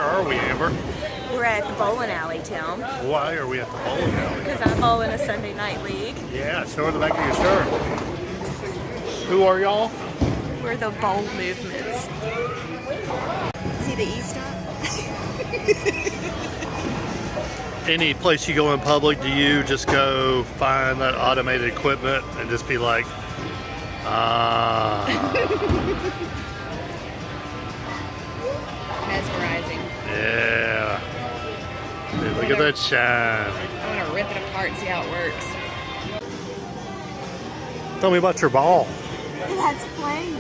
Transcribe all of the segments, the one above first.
are we, Amber? We're at the bowling alley, Tim, Why are we at the bowling alley? because I bowl in a Sunday night league. Yeah, show her the back of your shirt. Who are y'all? We're the bowl movements. See the E-stop? Any place you go in public, do you just go find that automated equipment and just be like, Mesmerizing. yeah. Dude, look at that shine. I want to rip it apart and see how it works. Tell me about your ball. It has flames.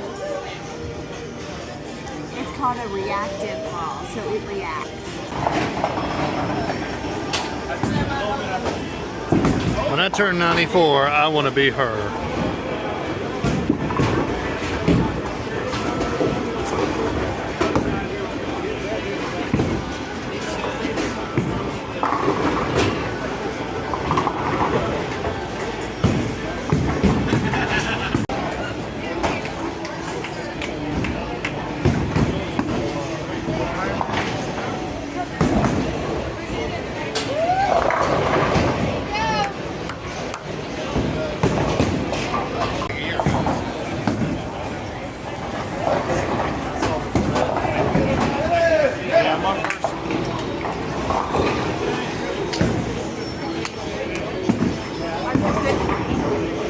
It's called a reactive ball, so it reacts. When I turn 94, I want to be her.